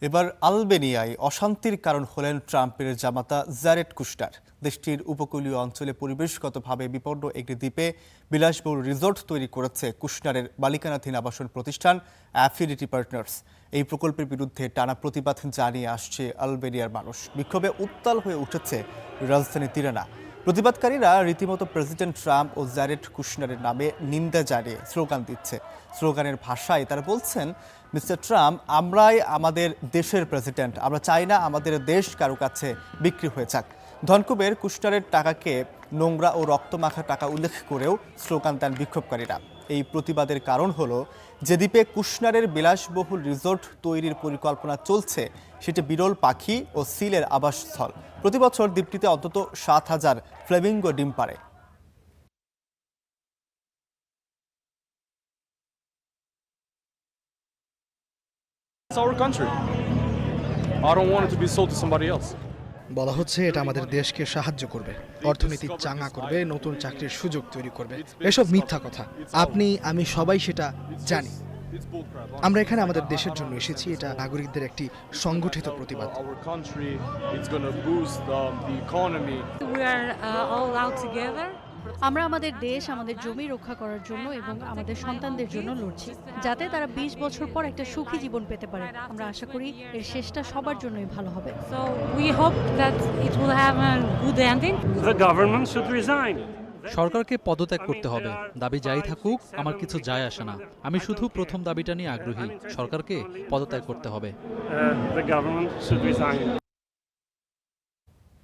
এবার আলবেনিয়ায় অশান্তির কারণ হলেন ট্রাম্পের জামাতা জারেড কুশনার। দেশটির উপকূলীয় অঞ্চলে পরিবেশগতভাবে বিপন্ন একটি দ্বীপে বিলাসবহুল রিসোর্ট তৈরি করেছে কুশনারের মালিকানাধীন আবাসন প্রতিষ্ঠান অ্যাফিনিটি পার্টনার্স। এই প্রকল্পের বিরুদ্ধে টানা প্রতিবাদ জানিয়ে আসছে আলবেনিয়ার মানুষ। বিক্ষোভে উত্তাল হয়ে উঠেছে রাজধানী তিরানা। প্রতিবাদকারীরা রীতিমতো প্রেসিডেন্ট ট্রাম্প ও জারেড কুশনারের নামে নিন্দা জানিয়ে স্লোগান দিচ্ছে। স্লোগানের ভাষায় তারা বলছেন, মিস্টার ট্রাম্প, আমরাই আমাদের দেশের প্রেসিডেন্ট, আমরা চাই না আমাদের দেশ কারো কাছে বিক্রি হয়ে যাক। ধনকুবের কুশনারের টাকাকে নোংরা ও রক্তমাখা টাকা উল্লেখ করেও স্লোগান দেন বিক্ষোভকারীরা। এই প্রতিবাদের কারণ হলো, যে দ্বীপে কুশনারের বিলাসবহুল রিসোর্ট তৈরির পরিকল্পনা চলছে সেটি বিরল পাখি ও সিলের আবাসস্থল। প্রতি বছর দ্বীপটিতে অন্তত 7,000 ফ্লেমিঙ্গো ডিম পাড়ে। It's our country. I don't want it to be sold to somebody else. বলা হচ্ছে এটা আমাদের দেশকে সাহায্য করবে, অর্থনীতি চাঙা করবে, নতুন চাকরির সুযোগ তৈরি করবে। এসব মিথ্যা কথা। আপনি, আমি সবাই সেটা জানি। আমরা এখানে আমাদের দেশের জন্য এসেছি। এটা নাগরিকদের একটি সংগঠিত প্রতিবাদ। Our country, it's going to boost the economy. We are all out together. আমরা আমাদের দেশ, আমাদের জমি রক্ষা করার জন্য এবং আমাদের সন্তানদের জন্য লড়ছি, যাতে তারা 20 বছর পর একটা সুখী জীবন পেতে পারে। আমরা আশা করি এর শেষটা সবার জন্যই ভালো হবে। So we hope that it will have a good ending. The government should resign. সরকারকে পদত্যাগ করতে হবে। দাবি যাই থাকুক, আমার কিছু যায় আসে না। আমি শুধু প্রথম দাবিটা নিয়ে আগ্রহী, সরকারকে পদত্যাগ করতে হবে। The government should resign.